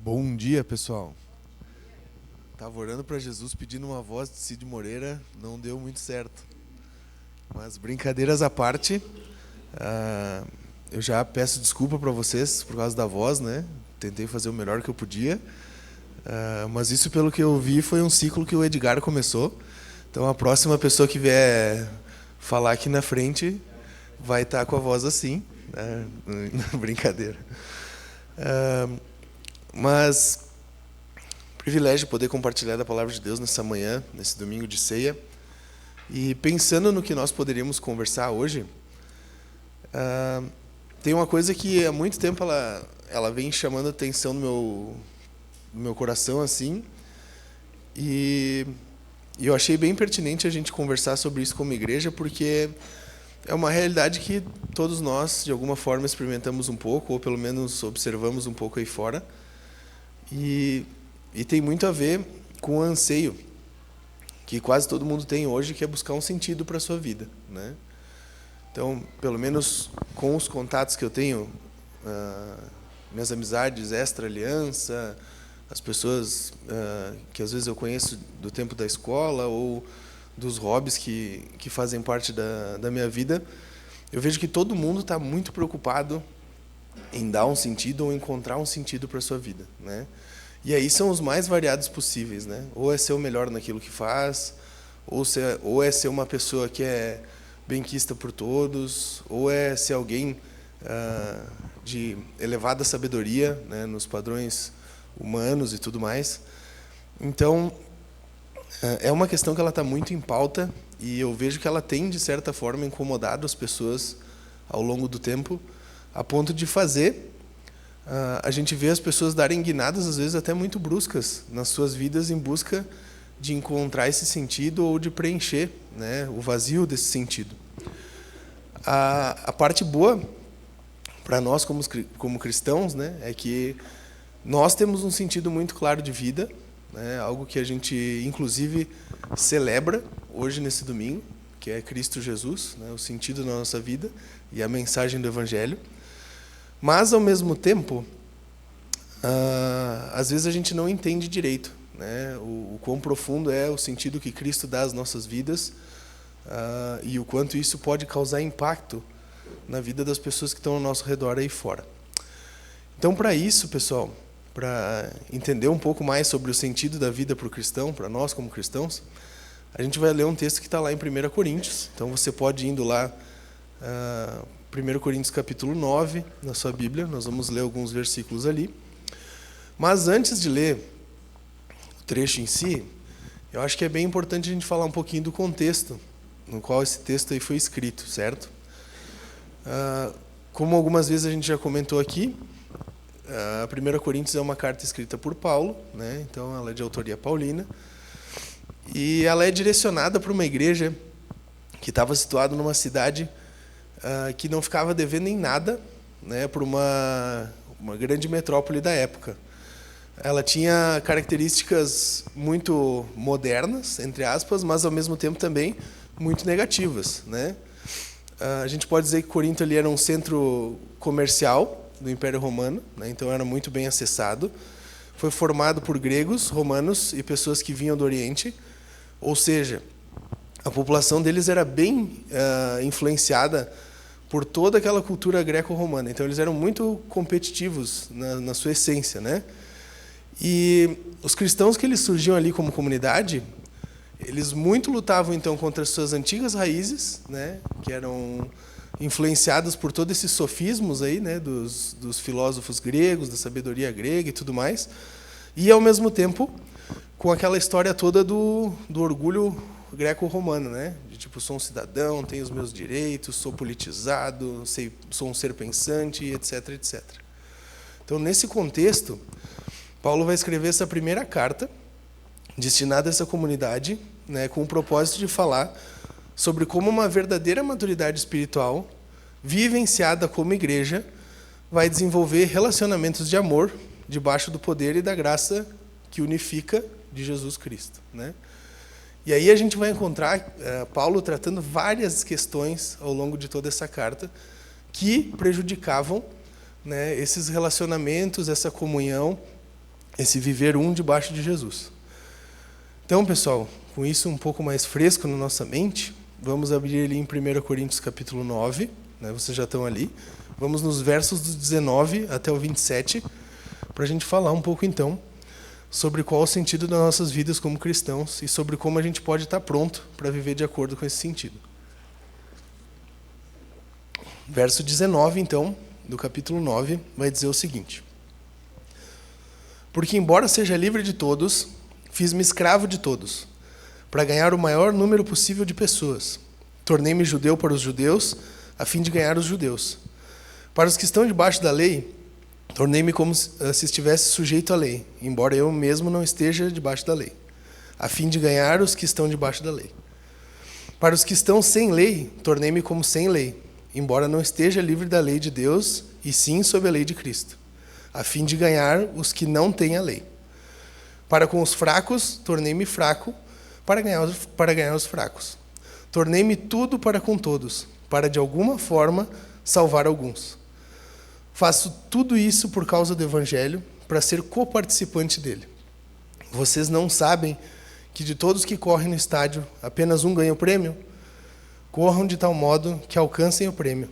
Bom dia, pessoal. Tava orando para Jesus pedindo uma voz de Cid Moreira, não deu muito certo. Mas brincadeiras à parte, eu já peço desculpa para vocês por causa da voz, né? Tentei fazer o melhor que eu podia, mas isso, pelo que eu vi, foi um ciclo que o Edgar começou. Então a próxima pessoa que vier falar aqui na frente vai estar com a voz assim, né? Brincadeira. Mas privilégio poder compartilhar da palavra de Deus nessa manhã, nesse domingo de ceia. E pensando no que nós poderíamos conversar hoje, tem uma coisa que há muito tempo ela vem chamando a atenção no meu coração, assim, e eu achei bem pertinente a gente conversar sobre isso como igreja, porque é uma realidade que todos nós, de alguma forma, experimentamos um pouco, ou pelo menos observamos um pouco aí fora, e tem muito a ver com o anseio que quase todo mundo tem hoje, que é buscar um sentido para a sua vida, né? Então, pelo menos com os contatos que eu tenho, minhas amizades extra-aliança, as pessoas que às vezes eu conheço do tempo da escola ou dos hobbies que fazem parte da minha vida, eu vejo que todo mundo está muito preocupado em dar um sentido ou encontrar um sentido para a sua vida, né? E aí são os mais variados possíveis, né? Ou é ser o melhor naquilo que faz, ou é ser uma pessoa que é benquista por todos, ou é ser alguém de elevada sabedoria, né, nos padrões humanos e tudo mais. Então, é uma questão que ela está muito em pauta e eu vejo que ela tem, de certa forma, incomodado as pessoas ao longo do tempo, a ponto de fazer a gente vê as pessoas darem guinadas, às vezes até muito bruscas, nas suas vidas em busca de encontrar esse sentido ou de preencher, né, o vazio desse sentido. A parte boa para nós como cristãos, né, é que nós temos um sentido muito claro de vida, né, algo que a gente inclusive celebra hoje nesse domingo, que é Cristo Jesus, né, o sentido da nossa vida e a mensagem do Evangelho. Mas, ao mesmo tempo, às vezes a gente não entende direito, né, o quão profundo é o sentido que Cristo dá às nossas vidas e o quanto isso pode causar impacto na vida das pessoas que estão ao nosso redor aí fora. Então, para isso, pessoal, para entender um pouco mais sobre o sentido da vida para o cristão, para nós como cristãos, a gente vai ler um texto que está lá em 1 Coríntios. Então, você pode ir indo lá, 1 Coríntios capítulo 9, na sua Bíblia, nós vamos ler alguns versículos ali. Mas antes de ler o trecho em si, eu acho que é bem importante a gente falar um pouquinho do contexto no qual esse texto aí foi escrito, certo? Como algumas vezes a gente já comentou aqui, a 1 Coríntios é uma carta escrita por Paulo, né? Então ela é de autoria paulina, e ela é direcionada para uma igreja que estava situada numa cidade que não ficava devendo em nada, né, para uma grande metrópole da época. Ela tinha características muito modernas, entre aspas, mas ao mesmo tempo também muito negativas, né? A gente pode dizer que Corinto ali era um centro comercial do Império Romano, né, então era muito bem acessado. Foi formado por gregos, romanos e pessoas que vinham do Oriente, ou seja, a população deles era bem influenciada por toda aquela cultura greco-romana. Então, eles eram muito competitivos na sua essência, né? E os cristãos que eles surgiam ali como comunidade, eles muito lutavam, então, contra as suas antigas raízes, né, que eram influenciadas por todos esses sofismos aí, né, dos filósofos gregos, da sabedoria grega e tudo mais, e, ao mesmo tempo, com aquela história toda do orgulho greco-romano, né? De tipo, sou um cidadão, tenho os meus direitos, sou politizado, sou um ser pensante, etc, etc. Então, nesse contexto, Paulo vai escrever essa primeira carta destinada a essa comunidade, né, com o propósito de falar sobre como uma verdadeira maturidade espiritual, vivenciada como igreja, vai desenvolver relacionamentos de amor debaixo do poder e da graça que unifica de Jesus Cristo, né? E aí a gente vai encontrar Paulo tratando várias questões ao longo de toda essa carta que prejudicavam, né, esses relacionamentos, essa comunhão esse viver debaixo de Jesus. Então, pessoal, com isso um pouco mais fresco na nossa mente, vamos abrir ali em 1 Coríntios capítulo 9, né? Vocês já estão ali. Vamos nos versos do 19 até o 27, para a gente falar um pouco, então, sobre qual o sentido das nossas vidas como cristãos e sobre como a gente pode estar pronto para viver de acordo com esse sentido. Verso 19, então, do capítulo 9, vai dizer o seguinte: Porque, embora seja livre de todos, fiz-me escravo de todos, para ganhar o maior número possível de pessoas. Tornei-me judeu para os judeus, a fim de ganhar os judeus. Para os que estão debaixo da lei, tornei-me como se estivesse sujeito à lei, embora eu mesmo não esteja debaixo da lei, a fim de ganhar os que estão debaixo da lei. Para os que estão sem lei, tornei-me como sem lei, embora não esteja livre da lei de Deus, e sim sob a lei de Cristo, a fim de ganhar os que não têm a lei. Para com os fracos, tornei-me fraco, para ganhar os fracos. Tornei-me tudo para com todos, para de alguma forma salvar alguns. Faço tudo isso por causa do Evangelho, para ser coparticipante dele. Vocês não sabem que de todos que correm no estádio, apenas um ganha o prêmio? Corram de tal modo que alcancem o prêmio.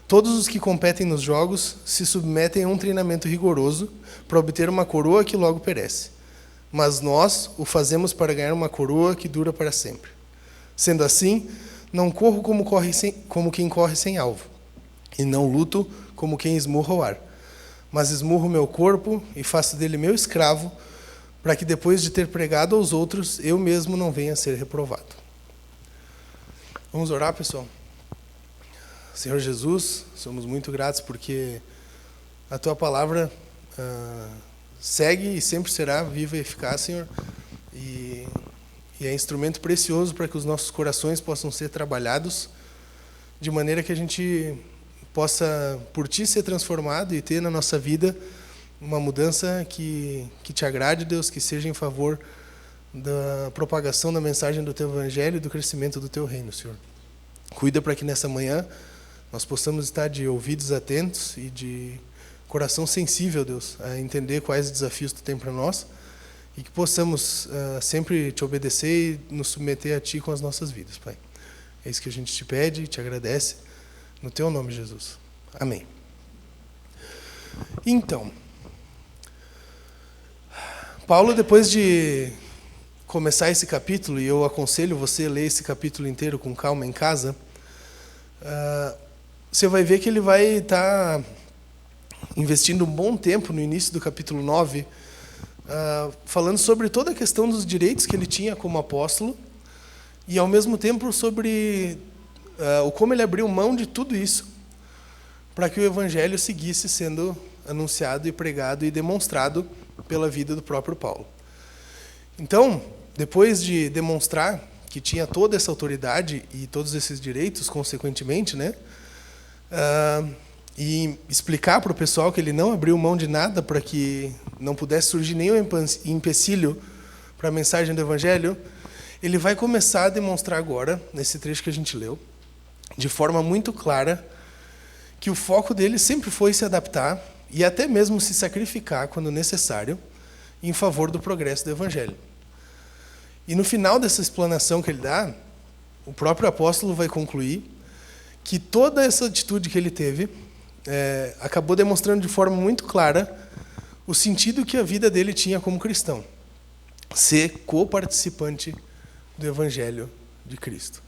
Todos os que competem nos jogos se submetem a um treinamento rigoroso para obter uma coroa que logo perece. Mas nós o fazemos para ganhar uma coroa que dura para sempre. Sendo assim, não corro como quem corre sem alvo, e não luto como quem esmurra o ar, mas esmurro meu corpo e faço dele meu escravo, para que depois de ter pregado aos outros, eu mesmo não venha a ser reprovado. Vamos orar, pessoal? Senhor Jesus, somos muito gratos porque a Tua palavra segue e sempre será viva e eficaz, Senhor, e é instrumento precioso para que os nossos corações possam ser trabalhados de maneira que a gente possa, por Ti, ser transformado e ter na nossa vida uma mudança que Te agrade, Deus, que seja em favor da propagação da mensagem do Teu Evangelho e do crescimento do Teu reino, Senhor. Cuida para que nessa manhã nós possamos estar de ouvidos atentos e de coração sensível, Deus, a entender quais desafios Tu tem para nós e que possamos sempre Te obedecer e nos submeter a Ti com as nossas vidas, Pai. É isso que a gente Te pede e Te agradece. No Teu nome, Jesus. Amém. Então, Paulo, depois de começar esse capítulo, e eu aconselho você a ler esse capítulo inteiro com calma em casa, você vai ver que ele vai estar investindo um bom tempo no início do capítulo 9, falando sobre toda a questão dos direitos que ele tinha como apóstolo, e ao mesmo tempo sobre como ele abriu mão de tudo isso para que o Evangelho seguisse sendo anunciado e pregado e demonstrado pela vida do próprio Paulo. Então, depois de demonstrar que tinha toda essa autoridade e todos esses direitos, consequentemente, né, e explicar para o pessoal que ele não abriu mão de nada para que não pudesse surgir nenhum empecilho para a mensagem do Evangelho, ele vai começar a demonstrar agora, nesse trecho que a gente leu, de forma muito clara, que o foco dele sempre foi se adaptar e até mesmo se sacrificar, quando necessário, em favor do progresso do Evangelho. E no final dessa explanação que ele dá, o próprio apóstolo vai concluir que toda essa atitude que ele teve acabou demonstrando de forma muito clara o sentido que a vida dele tinha como cristão: ser coparticipante do Evangelho de Cristo.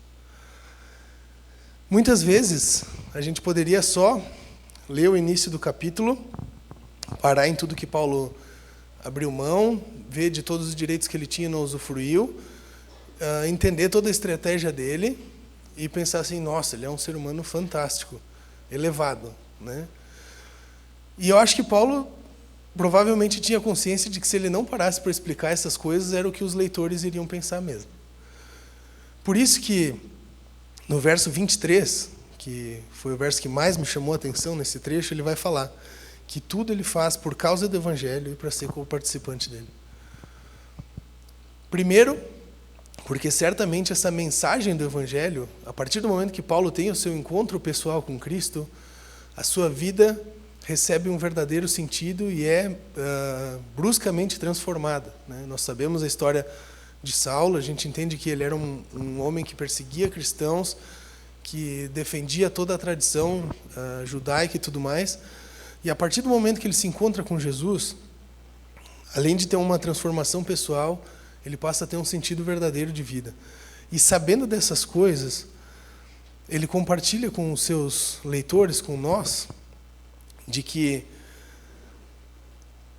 Muitas vezes, a gente poderia só ler o início do capítulo, parar em tudo que Paulo abriu mão, ver de todos os direitos que ele tinha e não usufruiu, entender toda a estratégia dele e pensar assim: nossa, ele é um ser humano fantástico, elevado, né? E eu acho que Paulo provavelmente tinha consciência de que se ele não parasse para explicar essas coisas, era o que os leitores iriam pensar mesmo. Por isso que no verso 23, que foi o verso que mais me chamou a atenção nesse trecho, ele vai falar que tudo ele faz por causa do Evangelho e para ser co-participante dele. Primeiro, porque certamente essa mensagem do Evangelho, a partir do momento que Paulo tem o seu encontro pessoal com Cristo, a sua vida recebe um verdadeiro sentido e é bruscamente transformada, né? Nós sabemos a história de Saulo, a gente entende que ele era um homem que perseguia cristãos, que defendia toda a tradição judaica e tudo mais. E a partir do momento que ele se encontra com Jesus, além de ter uma transformação pessoal, ele passa a ter um sentido verdadeiro de vida. E sabendo dessas coisas, ele compartilha com os seus leitores, com nós, de que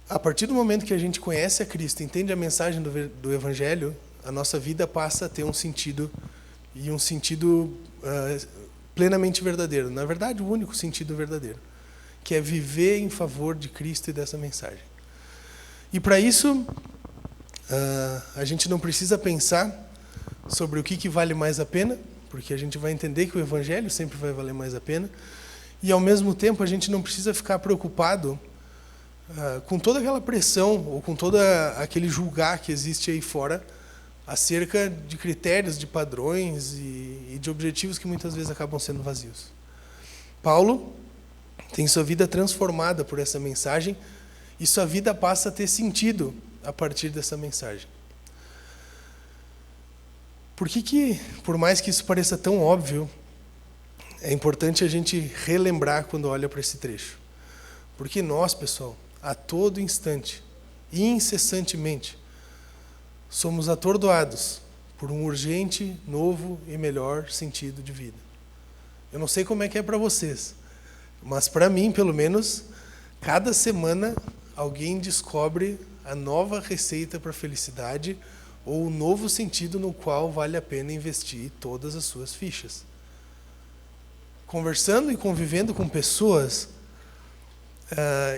a partir do momento que a gente conhece a Cristo, entende a mensagem do Evangelho, a nossa vida passa a ter um sentido, e um sentido plenamente verdadeiro. Na verdade, o único sentido verdadeiro, que é viver em favor de Cristo e dessa mensagem. E para isso, a gente não precisa pensar sobre o que vale mais a pena, porque a gente vai entender que o Evangelho sempre vai valer mais a pena, e ao mesmo tempo a gente não precisa ficar preocupado com toda aquela pressão ou com todo aquele julgar que existe aí fora acerca de critérios, de padrões e de objetivos que muitas vezes acabam sendo vazios. Paulo tem sua vida transformada por essa mensagem e sua vida passa a ter sentido a partir dessa mensagem. Por que, por mais que isso pareça tão óbvio, é importante a gente relembrar quando olha para esse trecho? Porque nós, pessoal, a todo instante, incessantemente, somos atordoados por um urgente, novo e melhor sentido de vida. Eu não sei como é que é para vocês, mas para mim, pelo menos, cada semana alguém descobre a nova receita para a felicidade ou o novo sentido no qual vale a pena investir todas as suas fichas. Conversando e convivendo com pessoas,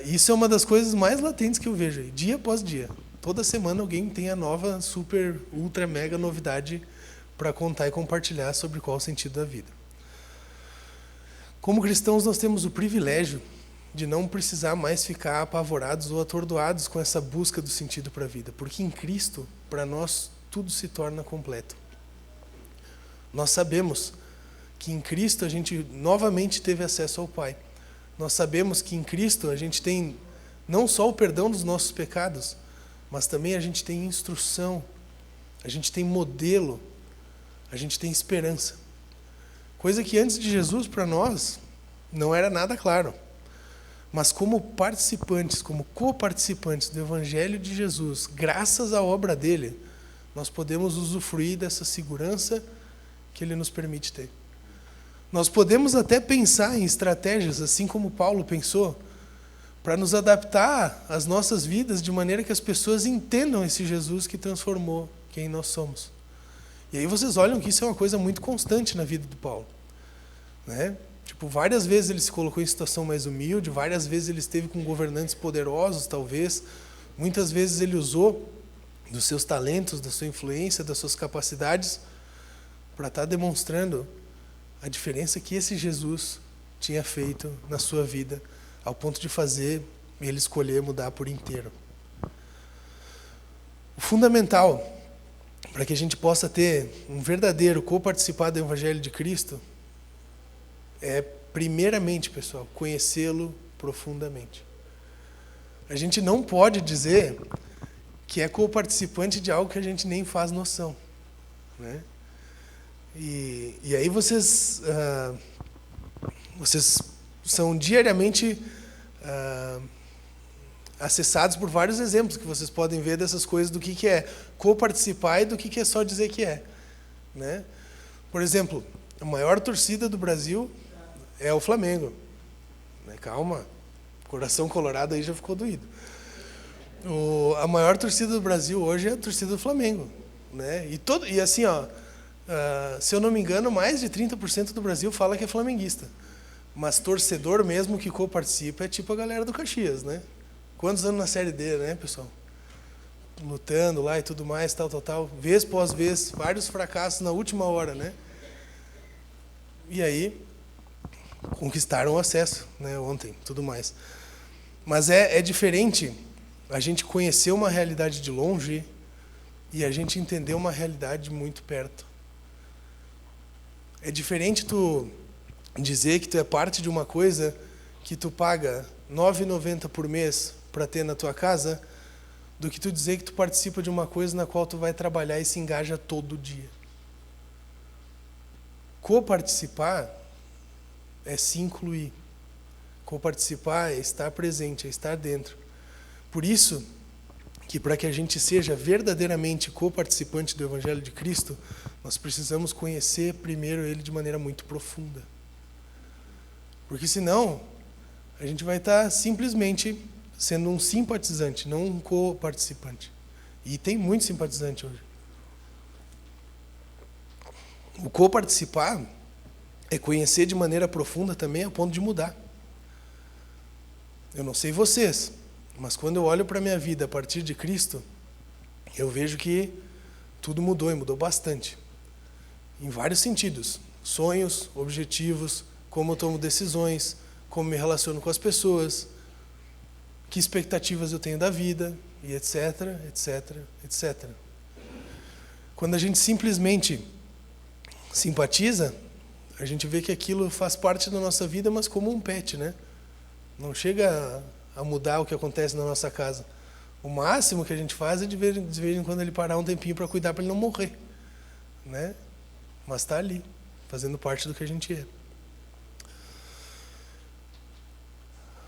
isso é uma das coisas mais latentes que eu vejo aí, dia após dia. Toda semana alguém tem a nova, super, ultra, mega novidade para contar e compartilhar sobre qual é o sentido da vida. Como cristãos, nós temos o privilégio de não precisar mais ficar apavorados ou atordoados com essa busca do sentido para a vida, porque em Cristo, para nós, tudo se torna completo. Nós sabemos que em Cristo a gente novamente teve acesso ao Pai. Nós sabemos que em Cristo a gente tem não só o perdão dos nossos pecados, mas também a gente tem instrução, a gente tem modelo, a gente tem esperança. Coisa que antes de Jesus, para nós, não era nada claro. Mas como participantes, como coparticipantes do Evangelho de Jesus, graças à obra dele, nós podemos usufruir dessa segurança que ele nos permite ter. Nós podemos até pensar em estratégias, assim como Paulo pensou, para nos adaptar às nossas vidas de maneira que as pessoas entendam esse Jesus que transformou quem nós somos. E aí vocês olham que isso é uma coisa muito constante na vida do Paulo, né? Tipo, várias vezes ele se colocou em situação mais humilde, várias vezes ele esteve com governantes poderosos, talvez. Muitas vezes ele usou dos seus talentos, da sua influência, das suas capacidades, para estar demonstrando a diferença que esse Jesus tinha feito na sua vida, ao ponto de fazer ele escolher mudar por inteiro. O fundamental para que a gente possa ter um verdadeiro coparticipar do Evangelho de Cristo é, primeiramente, pessoal, conhecê-lo profundamente. A gente não pode dizer que é coparticipante de algo que a gente nem faz noção, né? E aí vocês são diariamente acessados por vários exemplos que vocês podem ver dessas coisas, do que é coparticipar e do que é só dizer que é, né? Por exemplo, a maior torcida do Brasil é o Flamengo. Calma, coração colorado aí já ficou doído. A maior torcida do Brasil hoje é a torcida do Flamengo, né? E assim, se eu não me engano, mais de 30% do Brasil fala que é flamenguista. Mas torcedor mesmo que coparticipa é tipo a galera do Caxias, né? Quantos anos na Série D, né, pessoal? Lutando lá e tudo mais, tal. Vez após vez, vários fracassos na última hora, né? E aí conquistaram o acesso, né, ontem, tudo mais. Mas é diferente a gente conhecer uma realidade de longe e a gente entender uma realidade muito perto. É diferente tu dizer que tu é parte de uma coisa que tu paga 9,90 por mês para ter na tua casa, do que tu dizer que tu participa de uma coisa na qual tu vai trabalhar e se engaja todo dia. Coparticipar é se incluir. Coparticipar é estar presente, é estar dentro. Por isso que para que a gente seja verdadeiramente coparticipante do Evangelho de Cristo, nós precisamos conhecer primeiro ele de maneira muito profunda. Porque senão, a gente vai estar simplesmente sendo um simpatizante, não um coparticipante. E tem muito simpatizante hoje. O coparticipar é conhecer de maneira profunda também a ponto de mudar. Eu não sei vocês, mas quando eu olho para a minha vida a partir de Cristo, eu vejo que tudo mudou e mudou bastante. Em vários sentidos. Sonhos, objetivos, como eu tomo decisões, como me relaciono com as pessoas, que expectativas eu tenho da vida, e etc, etc, etc. Quando a gente simplesmente simpatiza, a gente vê que aquilo faz parte da nossa vida, mas como um pet, né? Não chega a mudar o que acontece na nossa casa. O máximo que a gente faz é de vez em quando ele parar um tempinho para cuidar, para ele não morrer, né? Mas está ali, fazendo parte do que a gente é.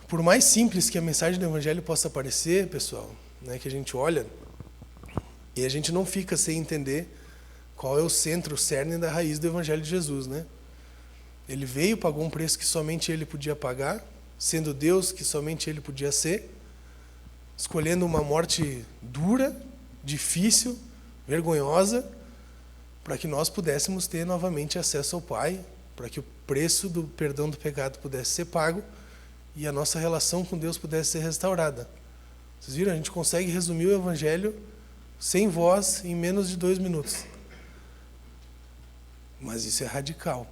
Por mais simples que a mensagem do Evangelho possa parecer, pessoal, né, que a gente olha, e a gente não fica sem entender qual é o centro, o cerne da raiz do Evangelho de Jesus, né? Ele veio, pagou um preço que somente ele podia pagar, sendo Deus que somente ele podia ser, escolhendo uma morte dura, difícil, vergonhosa, para que nós pudéssemos ter novamente acesso ao Pai, para que o preço do perdão do pecado pudesse ser pago e a nossa relação com Deus pudesse ser restaurada. Vocês viram? A gente consegue resumir o Evangelho sem voz em menos de 2 minutos. Mas isso é radical.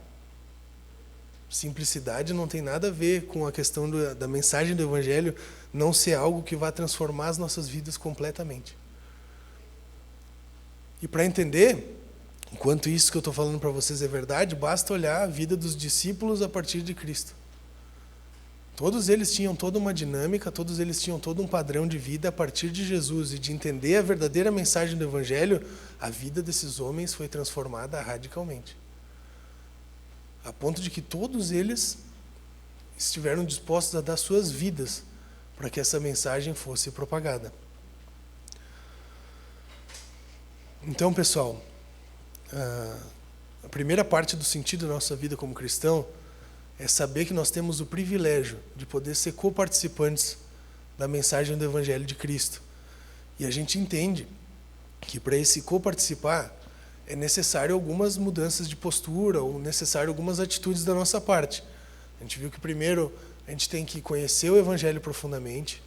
Simplicidade não tem nada a ver com a questão da mensagem do Evangelho não ser algo que vai transformar as nossas vidas completamente. E para entender o quanto isso que eu estou falando para vocês é verdade, basta olhar a vida dos discípulos a partir de Cristo. Todos eles tinham toda uma dinâmica, todos eles tinham todo um padrão de vida a partir de Jesus. E de entender a verdadeira mensagem do Evangelho, a vida desses homens foi transformada radicalmente. A ponto de que todos eles estiveram dispostos a dar suas vidas para que essa mensagem fosse propagada. Então, pessoal, a primeira parte do sentido da nossa vida como cristão é saber que nós temos o privilégio de poder ser coparticipantes da mensagem do Evangelho de Cristo. E a gente entende que para esse coparticipar é necessário algumas mudanças de postura ou necessário algumas atitudes da nossa parte. A gente viu que primeiro a gente tem que conhecer o Evangelho profundamente,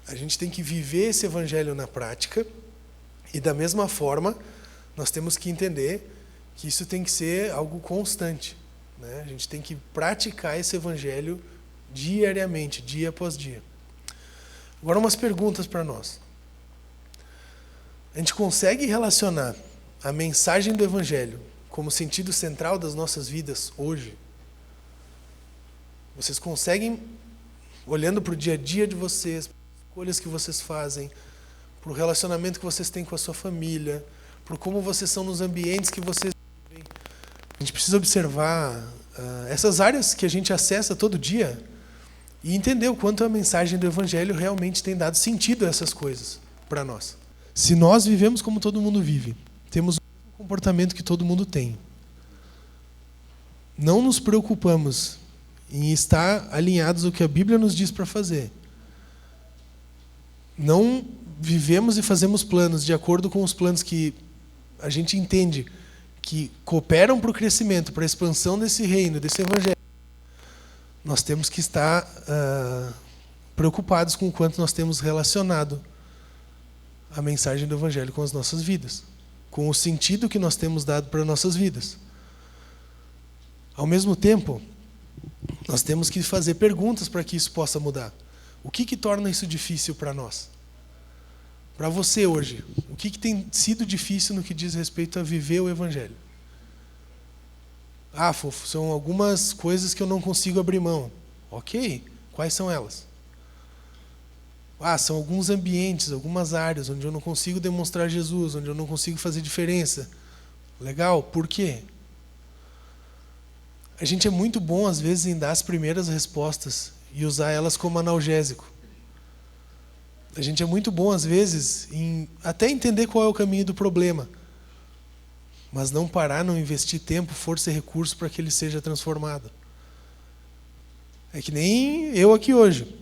a gente tem que viver esse Evangelho na prática e da mesma forma nós temos que entender que isso tem que ser algo constante. A gente tem que praticar esse Evangelho diariamente, dia após dia. Agora, umas perguntas para nós. A gente consegue relacionar a mensagem do Evangelho como sentido central das nossas vidas hoje? Vocês conseguem, olhando para o dia a dia de vocês, para as escolhas que vocês fazem, para o relacionamento que vocês têm com a sua família, para como vocês são nos ambientes que vocês vivem, a gente precisa observar essas áreas que a gente acessa todo dia e entender o quanto a mensagem do Evangelho realmente tem dado sentido a essas coisas para nós. Se nós vivemos como todo mundo vive, temos o mesmo comportamento que todo mundo tem, não nos preocupamos em estar alinhados ao que a Bíblia nos diz para fazer, não vivemos e fazemos planos de acordo com os planos que a gente entende que cooperam para o crescimento, para a expansão desse reino, desse Evangelho, nós temos que estar preocupados com o quanto nós temos relacionado a mensagem do Evangelho com as nossas vidas, com o sentido que nós temos dado para nossas vidas. Ao mesmo tempo, nós temos que fazer perguntas para que isso possa mudar. O que torna isso difícil para nós? Para você hoje, o que tem sido difícil no que diz respeito a viver o Evangelho? Fofo, são algumas coisas que eu não consigo abrir mão. Ok, quais são elas? São alguns ambientes, algumas áreas onde eu não consigo demonstrar Jesus, onde eu não consigo fazer diferença. Legal, por quê? A gente é muito bom, às vezes, em dar as primeiras respostas e usar elas como analgésico. A gente é muito bom, às vezes, em até entender qual é o caminho do problema, mas não parar, não investir tempo, força e recurso para que ele seja transformado. É que nem eu aqui hoje.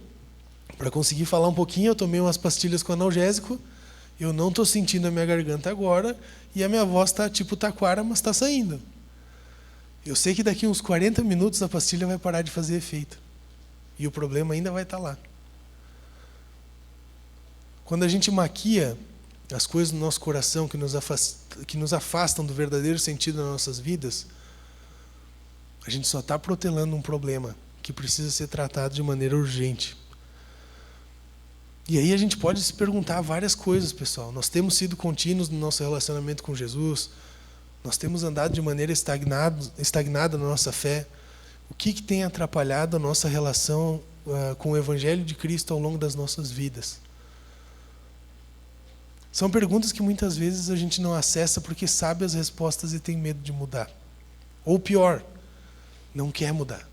Para conseguir falar um pouquinho, eu tomei umas pastilhas com analgésico, eu não estou sentindo a minha garganta agora, e a minha voz está tipo taquara, mas está saindo. Eu sei que daqui uns 40 minutos a pastilha vai parar de fazer efeito. E o problema ainda vai estar lá. Quando a gente maquia as coisas no nosso coração que nos afastam do verdadeiro sentido das nossas vidas, a gente só está protelando um problema que precisa ser tratado de maneira urgente. E aí a gente pode se perguntar várias coisas, pessoal. Nós temos sido contínuos no nosso relacionamento com Jesus, nós temos andado de maneira estagnada na nossa fé. O que tem atrapalhado a nossa relação com o Evangelho de Cristo ao longo das nossas vidas? São perguntas que muitas vezes a gente não acessa porque sabe as respostas e tem medo de mudar. Ou pior, não quer mudar.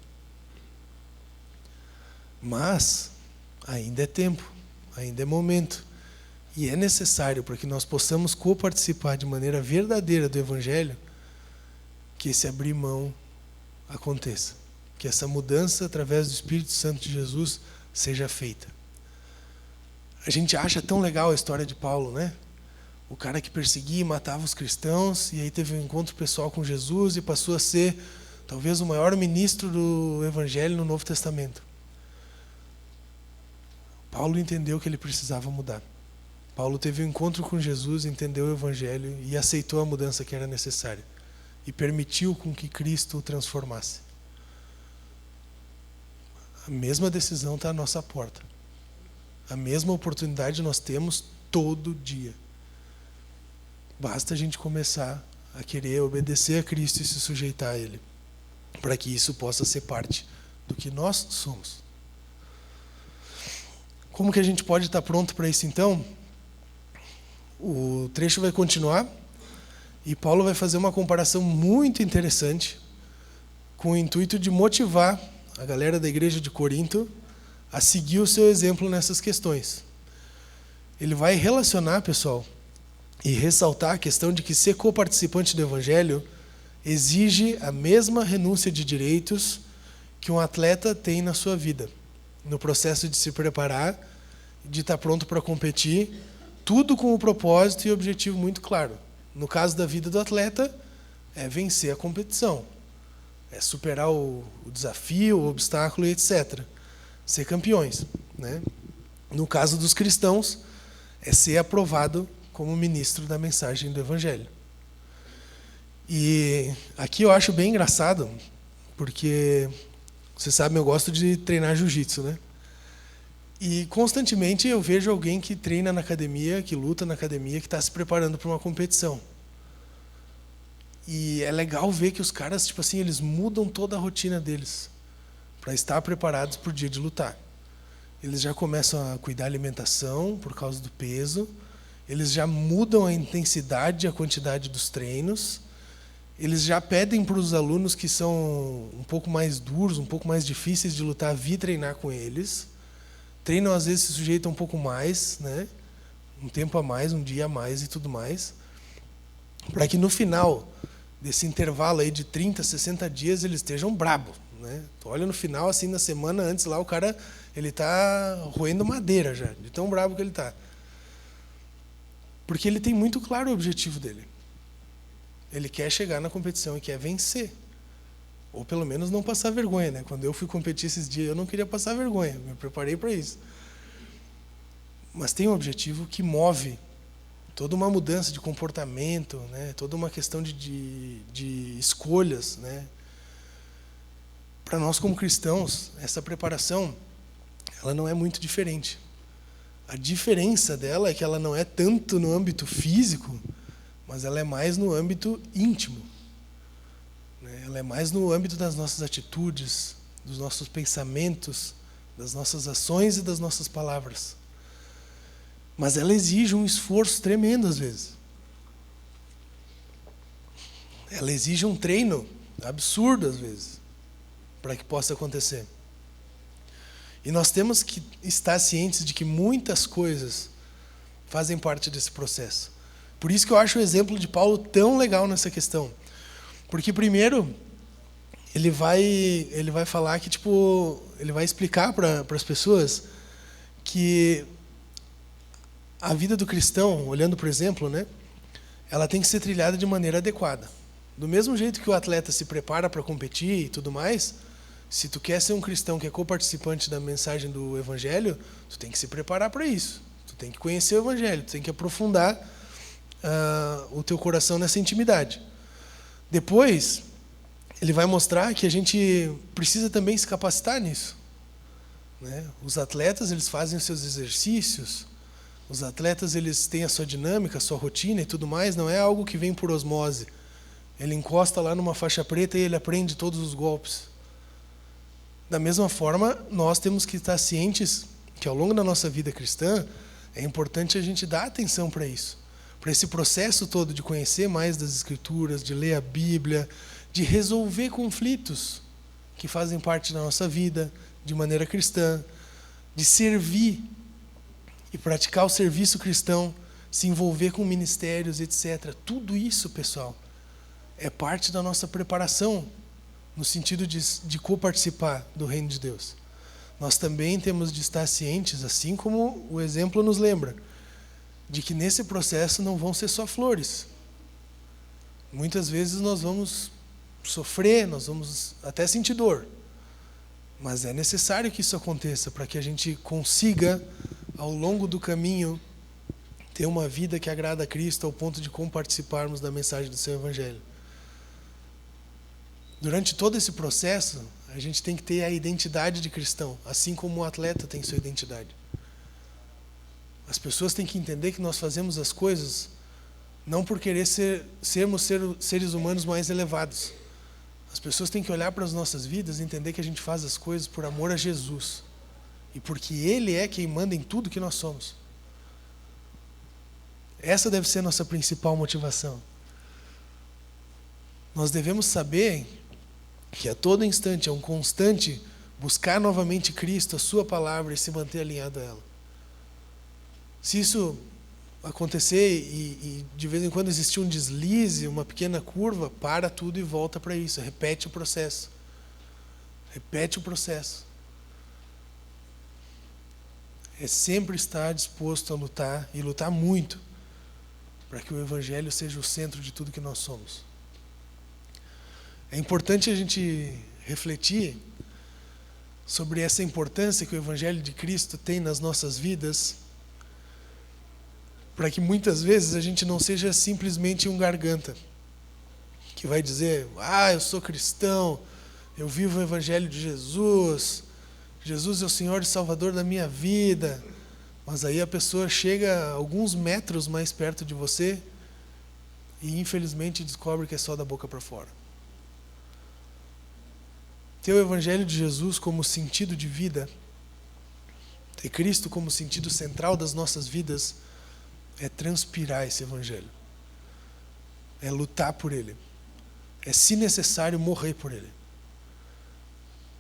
Mas ainda é tempo, ainda é momento. E é necessário para que nós possamos coparticipar de maneira verdadeira do Evangelho, que esse abrir mão aconteça. Que essa mudança, através do Espírito Santo de Jesus, seja feita. A gente acha tão legal a história de Paulo, né? O cara que perseguia e matava os cristãos, e aí teve um encontro pessoal com Jesus e passou a ser talvez o maior ministro do Evangelho no Novo Testamento. Paulo entendeu que ele precisava mudar. Paulo teve um encontro com Jesus, entendeu o Evangelho e aceitou a mudança que era necessária. E permitiu com que Cristo o transformasse. A mesma decisão está à nossa porta. A mesma oportunidade nós temos todo dia. Basta a gente começar a querer obedecer a Cristo e se sujeitar a Ele, para que isso possa ser parte do que nós somos. Como que a gente pode estar pronto para isso, então? O trecho vai continuar e Paulo vai fazer uma comparação muito interessante com o intuito de motivar a galera da igreja de Corinto a seguir o seu exemplo nessas questões. Ele vai relacionar, pessoal, e ressaltar a questão de que ser coparticipante do Evangelho exige a mesma renúncia de direitos que um atleta tem na sua vida, no processo de se preparar, de estar pronto para competir, tudo com o propósito e objetivo muito claro. No caso da vida do atleta, é vencer a competição, é superar o desafio, o obstáculo e etc. Ser campeões, né? No caso dos cristãos, é ser aprovado como ministro da mensagem do Evangelho. E aqui eu acho bem engraçado, porque, vocês sabem, eu gosto de treinar jiu-jitsu, né? E constantemente eu vejo alguém que treina na academia, que luta na academia, que está se preparando para uma competição. E é legal ver que os caras, tipo assim, eles mudam toda a rotina deles para estar preparados para o dia de lutar. Eles já começam a cuidar da alimentação por causa do peso, eles já mudam a intensidade e a quantidade dos treinos, eles já pedem para os alunos que são um pouco mais duros, um pouco mais difíceis de lutar, vir treinar com eles. Treinam, às vezes, se sujeitam um pouco mais, né? Um tempo a mais, um dia a mais e tudo mais, para que no final desse intervalo aí de 30, 60 dias eles estejam brabo, né? Tu olha no final, assim, na semana antes lá, o cara ele está roendo madeira já, de tão brabo que ele está. Porque ele tem muito claro o objetivo dele. Ele quer chegar na competição e quer vencer. Ou pelo menos não passar vergonha, né? Quando eu fui competir esses dias, eu não queria passar vergonha, me preparei para isso. Mas tem um objetivo que move toda uma mudança de comportamento, né? Toda uma questão de escolhas, né? Para nós como cristãos, essa preparação, ela não é muito diferente. A diferença dela é que ela não é tanto no âmbito físico, mas ela é mais no âmbito íntimo. Ela é mais no âmbito das nossas atitudes, dos nossos pensamentos, das nossas ações e das nossas palavras. Mas ela exige um esforço tremendo às vezes. Ela exige um treino absurdo às vezes, para que possa acontecer. E nós temos que estar cientes de que muitas coisas fazem parte desse processo. Por isso que eu acho o exemplo de Paulo tão legal nessa questão. Porque primeiro, ele vai falar que, ele vai explicar para as pessoas que a vida do cristão, olhando por exemplo, né, ela tem que ser trilhada de maneira adequada. Do mesmo jeito que o atleta se prepara para competir e tudo mais, se tu quer ser um cristão que é coparticipante da mensagem do Evangelho, tu tem que se preparar para isso. Tu tem que conhecer o Evangelho, tu tem que aprofundar o teu coração nessa intimidade. Depois, ele vai mostrar que a gente precisa também se capacitar nisso, né? Os atletas, eles fazem os seus exercícios, os atletas, eles têm a sua dinâmica, a sua rotina e tudo mais, não é algo que vem por osmose. Ele encosta lá numa faixa preta e ele aprende todos os golpes. Da mesma forma, nós temos que estar cientes que ao longo da nossa vida cristã, é importante a gente dar atenção para isso. Para esse processo todo de conhecer mais das Escrituras, de ler a Bíblia, de resolver conflitos que fazem parte da nossa vida de maneira cristã, de servir e praticar o serviço cristão, se envolver com ministérios, etc. Tudo isso, pessoal, é parte da nossa preparação, no sentido de coparticipar do reino de Deus. Nós também temos de estar cientes, assim como o exemplo nos lembra, de que nesse processo não vão ser só flores. Muitas vezes nós vamos sofrer, nós vamos até sentir dor. Mas é necessário que isso aconteça para que a gente consiga, ao longo do caminho, ter uma vida que agrada a Cristo ao ponto de comparticiparmos da mensagem do seu Evangelho. Durante todo esse processo, a gente tem que ter a identidade de cristão, assim como o atleta tem sua identidade. As pessoas têm que entender que nós fazemos as coisas não por querer sermos seres humanos mais elevados. As pessoas têm que olhar para as nossas vidas e entender que a gente faz as coisas por amor a Jesus. E porque Ele é quem manda em tudo que nós somos. Essa deve ser a nossa principal motivação. Nós devemos saber que a todo instante é um constante buscar novamente Cristo, a sua palavra, e se manter alinhado a ela. Se isso acontecer e de vez em quando existir um deslize, uma pequena curva, para tudo e volta para isso. Repete o processo. Repete o processo. É sempre estar disposto a lutar, e lutar muito, para que o Evangelho seja o centro de tudo que nós somos. É importante a gente refletir sobre essa importância que o Evangelho de Cristo tem nas nossas vidas, para que muitas vezes a gente não seja simplesmente um garganta, que vai dizer, eu sou cristão, eu vivo o Evangelho de Jesus, Jesus é o Senhor e Salvador da minha vida, mas aí a pessoa chega alguns metros mais perto de você e infelizmente descobre que é só da boca para fora. Ter o Evangelho de Jesus como sentido de vida, ter Cristo como sentido central das nossas vidas, é transpirar esse Evangelho. É lutar por Ele. É, se necessário, morrer por Ele.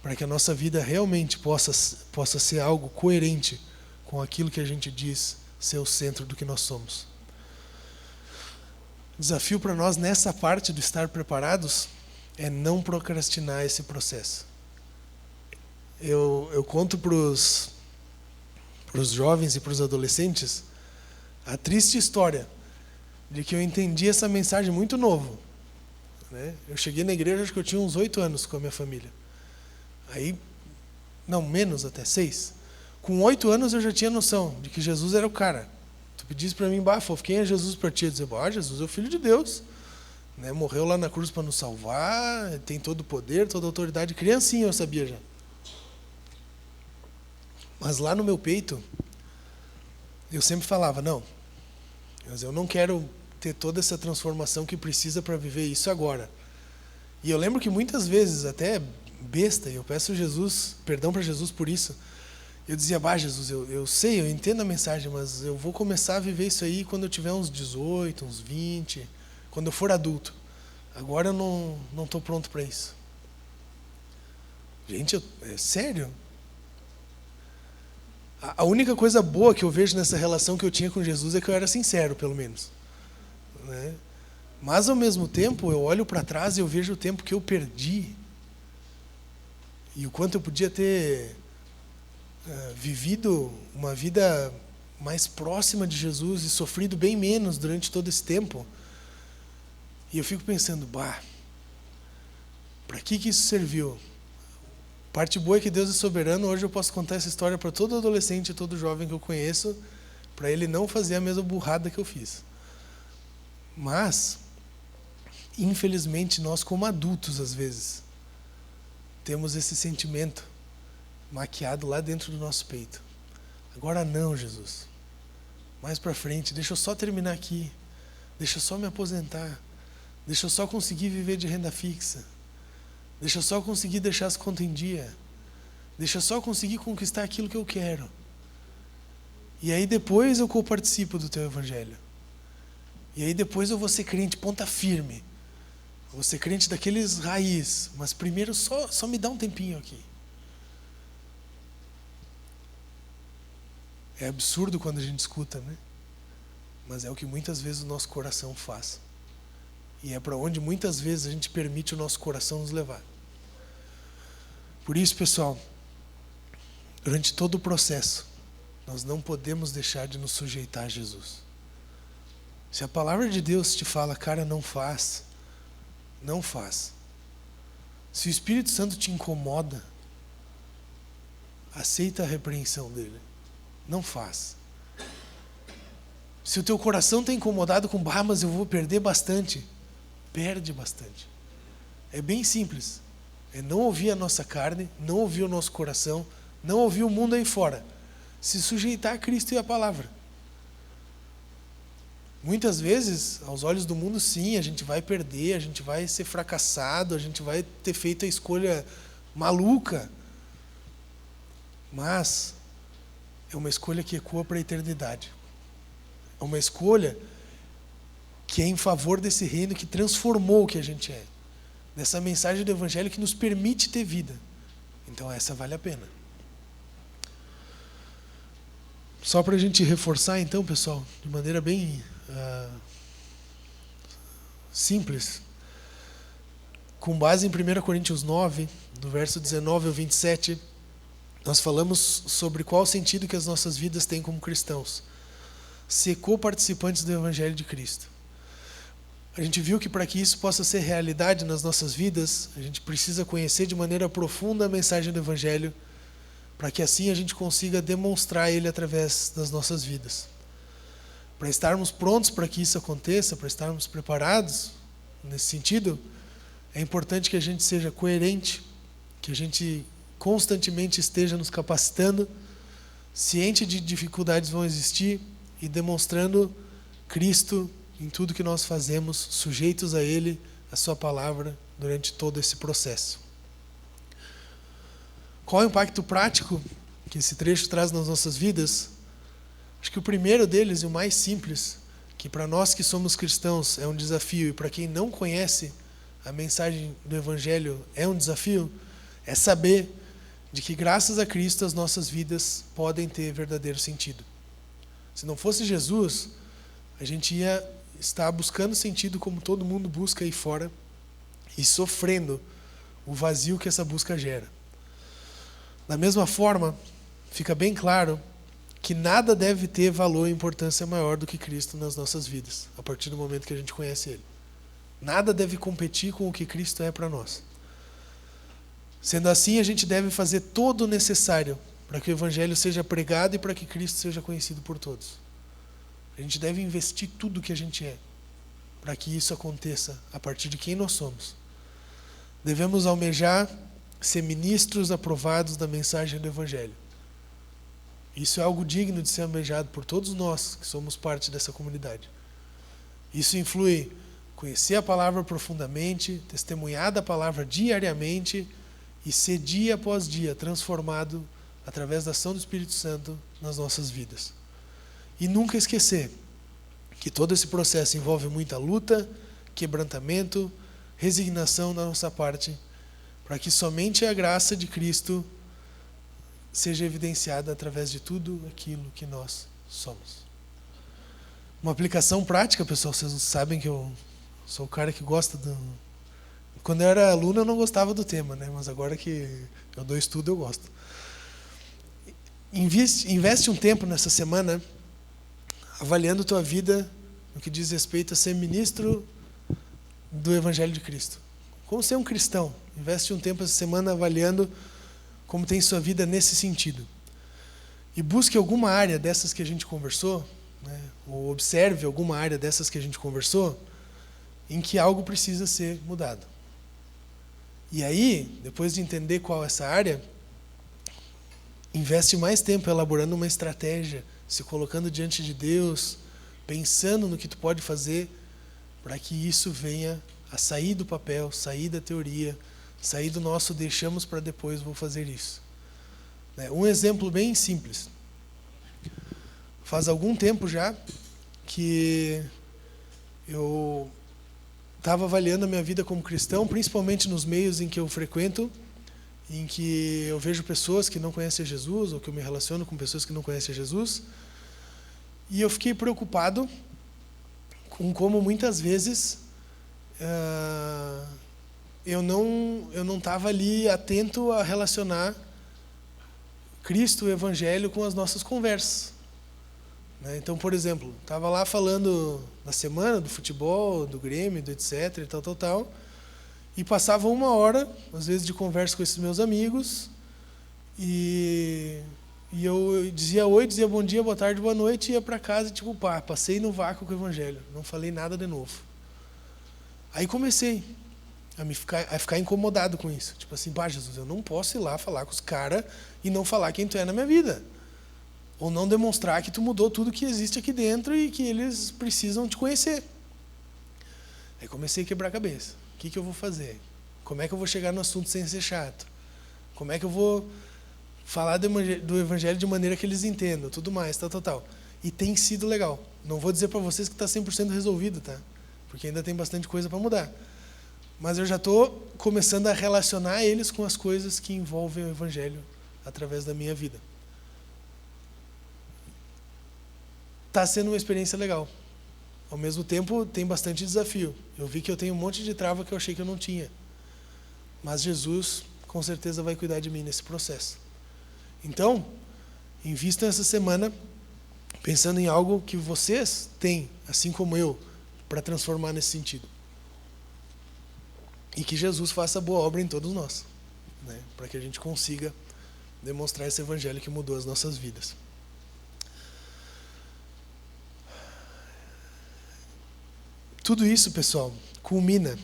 Para que a nossa vida realmente possa ser algo coerente com aquilo que a gente diz ser o centro do que nós somos. O desafio para nós nessa parte do estar preparados é não procrastinar esse processo. Eu conto para os jovens e para os adolescentes a triste história de que eu entendi essa mensagem muito novo, né? Eu cheguei na igreja, acho que eu tinha uns 8 anos com a minha família. Aí, não, menos até, 6. Com 8 anos eu já tinha noção de que Jesus era o cara. Tu pedisse para mim, Fofo, quem é Jesus para ti? Eu dizia, Jesus é o Filho de Deus. Né? Morreu lá na cruz para nos salvar, tem todo o poder, toda a autoridade. Criancinha eu sabia já. Mas lá no meu peito, eu sempre falava, não, mas eu não quero ter toda essa transformação que precisa para viver isso agora. E eu lembro que muitas vezes, até besta, e eu peço perdão para Jesus por isso, Eu dizia, Jesus, eu sei, eu entendo a mensagem, mas eu vou começar a viver isso aí quando eu tiver uns 18, uns 20, quando eu for adulto. Agora eu não estou pronto para isso. Gente, é sério. A única coisa boa que eu vejo nessa relação que eu tinha com Jesus é que eu era sincero, pelo menos. Né? Mas, ao mesmo tempo, eu olho para trás e eu vejo o tempo que eu perdi. E o quanto eu podia ter vivido uma vida mais próxima de Jesus e sofrido bem menos durante todo esse tempo. E eu fico pensando, para que isso serviu? Parte boa é que Deus é soberano. Hoje eu posso contar essa história para todo adolescente e todo jovem que eu conheço, para ele não fazer a mesma burrada que eu fiz. Mas, infelizmente, nós como adultos, às vezes, temos esse sentimento maquiado lá dentro do nosso peito. Agora não, Jesus. Mais para frente, deixa eu só terminar aqui. Deixa eu só me aposentar. Deixa eu só conseguir viver de renda fixa. Deixa eu só conseguir deixar as contas em dia. Deixa eu só conseguir conquistar aquilo que eu quero. E aí depois eu coparticipo do teu evangelho. E aí depois eu vou ser crente ponta firme. Vou ser crente daqueles raiz. Mas primeiro só me dá um tempinho aqui. É absurdo quando a gente escuta, né? Mas é o que muitas vezes o nosso coração faz. E é para onde muitas vezes a gente permite o nosso coração nos levar. Por isso, pessoal, durante todo o processo, nós não podemos deixar de nos sujeitar a Jesus. Se a palavra de Deus te fala, cara, não faz, não faz. Se o Espírito Santo te incomoda, aceita a repreensão dele. Não faz. Se o teu coração está incomodado com, mas eu vou perder bastante, perde bastante. É bem simples. É não ouvir a nossa carne, não ouvir o nosso coração, não ouvir o mundo aí fora. Se sujeitar a Cristo e a palavra. Muitas vezes, aos olhos do mundo, sim, a gente vai perder, a gente vai ser fracassado, a gente vai ter feito a escolha maluca. Mas é uma escolha que ecoa para a eternidade. É uma escolha que é em favor desse reino que transformou o que a gente é. Dessa mensagem do Evangelho que nos permite ter vida. Então essa vale a pena. Só para a gente reforçar então, pessoal, de maneira bem simples, com base em 1 Coríntios 9, do verso 19 ao 27, nós falamos sobre qual o sentido que as nossas vidas têm como cristãos. Ser co-participantes do Evangelho de Cristo. A gente viu que para que isso possa ser realidade nas nossas vidas, a gente precisa conhecer de maneira profunda a mensagem do Evangelho, para que assim a gente consiga demonstrar ele através das nossas vidas. Para estarmos prontos para que isso aconteça, para estarmos preparados nesse sentido, é importante que a gente seja coerente, que a gente constantemente esteja nos capacitando, ciente de dificuldades vão existir e demonstrando Cristo em tudo que nós fazemos, sujeitos a Ele, a Sua palavra, durante todo esse processo. Qual é o impacto prático que esse trecho traz nas nossas vidas? Acho que o primeiro deles, e o mais simples, que para nós que somos cristãos é um desafio, e para quem não conhece a mensagem do Evangelho é um desafio, é saber de que graças a Cristo as nossas vidas podem ter verdadeiro sentido. Se não fosse Jesus, a gente ia estar buscando sentido como todo mundo busca aí fora e sofrendo o vazio que essa busca gera. Da mesma forma, fica bem claro que nada deve ter valor e importância maior do que Cristo nas nossas vidas, a partir do momento que a gente conhece Ele. Nada deve competir com o que Cristo é para nós. Sendo assim, a gente deve fazer todo o necessário para que o Evangelho seja pregado e para que Cristo seja conhecido por todos. A gente deve investir tudo o que a gente é para que isso aconteça a partir de quem nós somos. Devemos almejar ser ministros aprovados da mensagem do Evangelho. Isso é algo digno de ser almejado por todos nós que somos parte dessa comunidade. Isso influi conhecer a palavra profundamente, testemunhar da palavra diariamente e ser dia após dia transformado através da ação do Espírito Santo nas nossas vidas. E nunca esquecer que todo esse processo envolve muita luta, quebrantamento, resignação da nossa parte, para que somente a graça de Cristo seja evidenciada através de tudo aquilo que nós somos. Uma aplicação prática, pessoal, vocês sabem que eu sou o cara que gosta do... Quando eu era aluno eu não gostava do tema, né? Mas agora que eu dou estudo eu gosto. Investe um tempo nessa semana avaliando tua vida no que diz respeito a ser ministro do Evangelho de Cristo. Como ser um cristão. Investe um tempo essa semana avaliando como tem sua vida nesse sentido. E busque alguma área dessas que a gente conversou, né, ou observe alguma área dessas que a gente conversou, em que algo precisa ser mudado. E aí, depois de entender qual é essa área, investe mais tempo elaborando uma estratégia, se colocando diante de Deus, pensando no que tu pode fazer para que isso venha a sair do papel, sair da teoria, sair do nosso deixamos para depois, vou fazer isso. Um exemplo bem simples. Faz algum tempo já que eu estava avaliando a minha vida como cristão, principalmente nos meios em que eu frequento, em que eu vejo pessoas que não conhecem Jesus, ou que eu me relaciono com pessoas que não conhecem Jesus, e eu fiquei preocupado com como muitas vezes eu não estava ali atento a relacionar Cristo, o Evangelho, com as nossas conversas. Então, por exemplo, estava lá falando da semana, do futebol, do Grêmio, do etc, e tal, e passava 1 hora, às vezes, de conversa com esses meus amigos, e eu dizia oi, dizia bom dia, boa tarde, boa noite, e ia para casa, tipo, passei no vácuo com o Evangelho, não falei nada de novo. Aí comecei a ficar incomodado com isso. Tipo assim, Jesus, eu não posso ir lá falar com os caras e não falar quem tu é na minha vida. Ou não demonstrar que tu mudou tudo que existe aqui dentro e que eles precisam te conhecer. Aí comecei a quebrar a cabeça. O que eu vou fazer? Como é que eu vou chegar no assunto sem ser chato? Como é que eu vou falar do Evangelho de maneira que eles entendam? Tudo mais, tal. E tem sido legal. Não vou dizer para vocês que está 100% resolvido, tá? Porque ainda tem bastante coisa para mudar. Mas eu já estou começando a relacionar eles com as coisas que envolvem o Evangelho através da minha vida. Está sendo uma experiência legal. Ao mesmo tempo, tem bastante desafio. Eu vi que eu tenho um monte de trava que eu achei que eu não tinha. Mas Jesus, com certeza, vai cuidar de mim nesse processo. Então, invistam essa semana pensando em algo que vocês têm, assim como eu, para transformar nesse sentido. E que Jesus faça boa obra em todos nós, para que a gente consiga demonstrar esse Evangelho que mudou as nossas vidas. Tudo isso, pessoal, culmina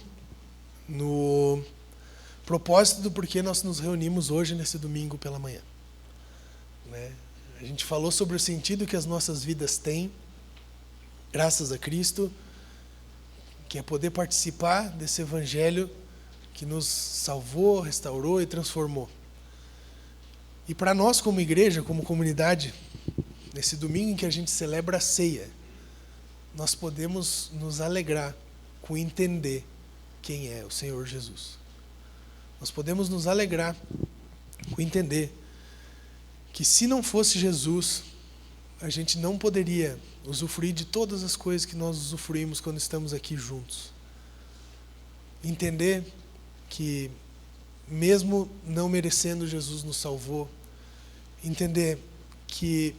no propósito do porquê nós nos reunimos hoje, nesse domingo pela manhã. A gente falou sobre o sentido que as nossas vidas têm, graças a Cristo, que é poder participar desse Evangelho que nos salvou, restaurou e transformou. E para nós, como igreja, como comunidade, nesse domingo em que a gente celebra a ceia, nós podemos nos alegrar com entender quem é o Senhor Jesus. Nós podemos nos alegrar com entender que se não fosse Jesus, a gente não poderia usufruir de todas as coisas que nós usufruímos quando estamos aqui juntos. Entender que, mesmo não merecendo, Jesus nos salvou. Entender que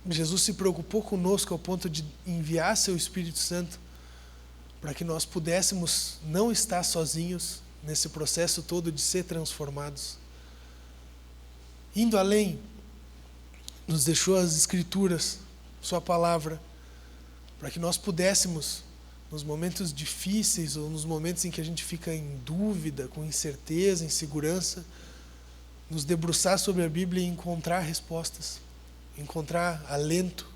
Jesus se preocupou conosco ao ponto de enviar seu Espírito Santo para que nós pudéssemos não estar sozinhos nesse processo todo de ser transformados. Indo além, nos deixou as Escrituras, sua palavra, para que nós pudéssemos, nos momentos difíceis ou nos momentos em que a gente fica em dúvida, com incerteza, insegurança, nos debruçar sobre a Bíblia e encontrar respostas, encontrar alento,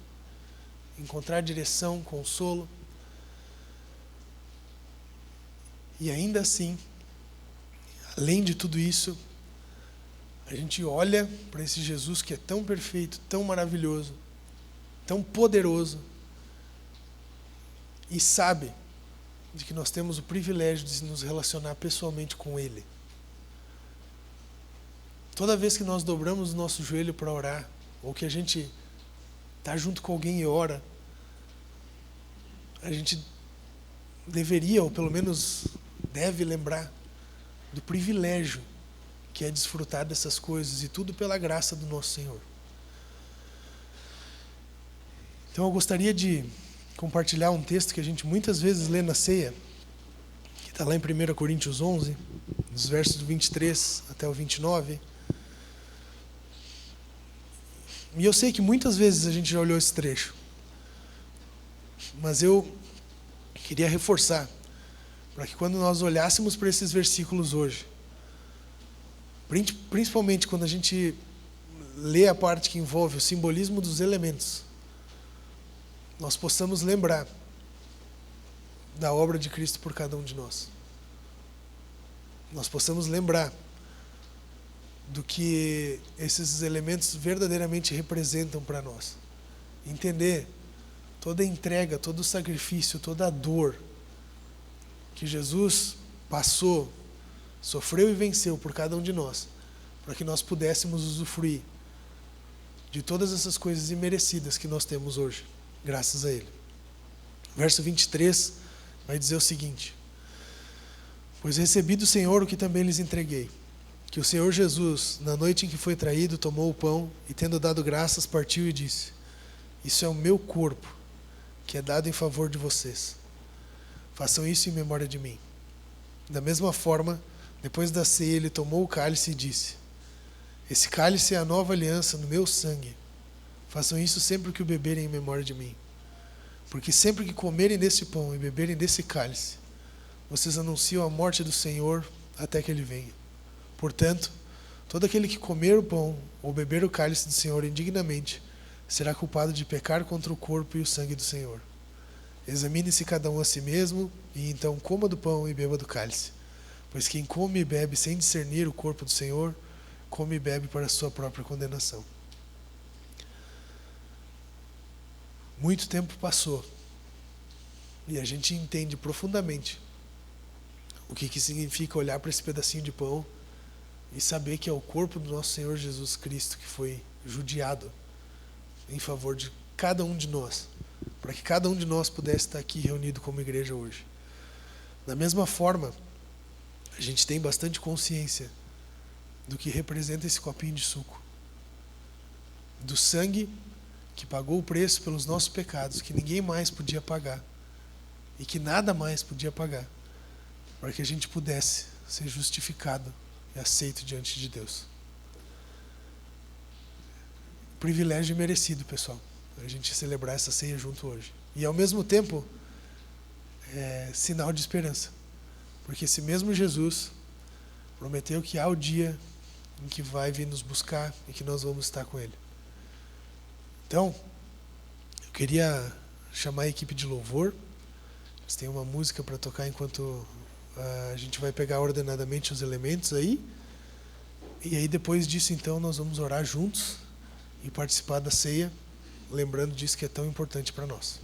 encontrar direção, consolo. E ainda assim, além de tudo isso, a gente olha para esse Jesus que é tão perfeito, tão maravilhoso, tão poderoso, e sabe de que nós temos o privilégio de nos relacionar pessoalmente com Ele. Toda vez que nós dobramos o nosso joelho para orar, ou que a gente está junto com alguém e ora, a gente deveria, ou pelo menos deve lembrar do privilégio que é desfrutar dessas coisas, e tudo pela graça do nosso Senhor. Então eu gostaria de compartilhar um texto que a gente muitas vezes lê na ceia, que está lá em 1 Coríntios 11, dos versos do 23 até o 29. E eu sei que muitas vezes a gente já olhou esse trecho, mas eu queria reforçar, para que quando nós olhássemos para esses versículos hoje, principalmente quando a gente lê a parte que envolve o simbolismo dos elementos, nós possamos lembrar da obra de Cristo por cada um de nós. Nós possamos lembrar do que esses elementos verdadeiramente representam para nós. Entender toda a entrega, todo o sacrifício, toda a dor que Jesus passou, sofreu e venceu por cada um de nós, para que nós pudéssemos usufruir de todas essas coisas imerecidas que nós temos hoje, graças a Ele. Verso 23 vai dizer o seguinte: pois recebi do Senhor o que também lhes entreguei, que o Senhor Jesus, na noite em que foi traído, tomou o pão e, tendo dado graças, partiu e disse: isso é o meu corpo, que é dado em favor de vocês. Façam isso em memória de mim. Da mesma forma, depois da ceia, ele tomou o cálice e disse: esse cálice é a nova aliança no meu sangue. Façam isso sempre que o beberem em memória de mim. Porque sempre que comerem desse pão e beberem desse cálice, vocês anunciam a morte do Senhor até que Ele venha. Portanto, todo aquele que comer o pão ou beber o cálice do Senhor indignamente será culpado de pecar contra o corpo e o sangue do Senhor. Examine-se cada um a si mesmo, e então coma do pão e beba do cálice. Pois quem come e bebe sem discernir o corpo do Senhor, come e bebe para a sua própria condenação. Muito tempo passou, e a gente entende profundamente o que significa olhar para esse pedacinho de pão e saber que é o corpo do nosso Senhor Jesus Cristo que foi judiado em favor de cada um de nós, para que cada um de nós pudesse estar aqui reunido como igreja hoje. Da mesma forma, a gente tem bastante consciência do que representa esse copinho de suco, do sangue que pagou o preço pelos nossos pecados, que ninguém mais podia pagar e que nada mais podia pagar, para que a gente pudesse ser justificado e aceito diante de Deus. Privilégio merecido, pessoal, a gente celebrar essa ceia junto hoje. E ao mesmo tempo, é sinal de esperança, porque esse mesmo Jesus prometeu que há o dia em que vai vir nos buscar e que nós vamos estar com Ele. Então, eu queria chamar a equipe de louvor. Eles têm uma música para tocar enquanto a gente vai pegar ordenadamente os elementos aí. E aí depois disso, então, nós vamos orar juntos e participar da ceia, lembrando disso que é tão importante para nós.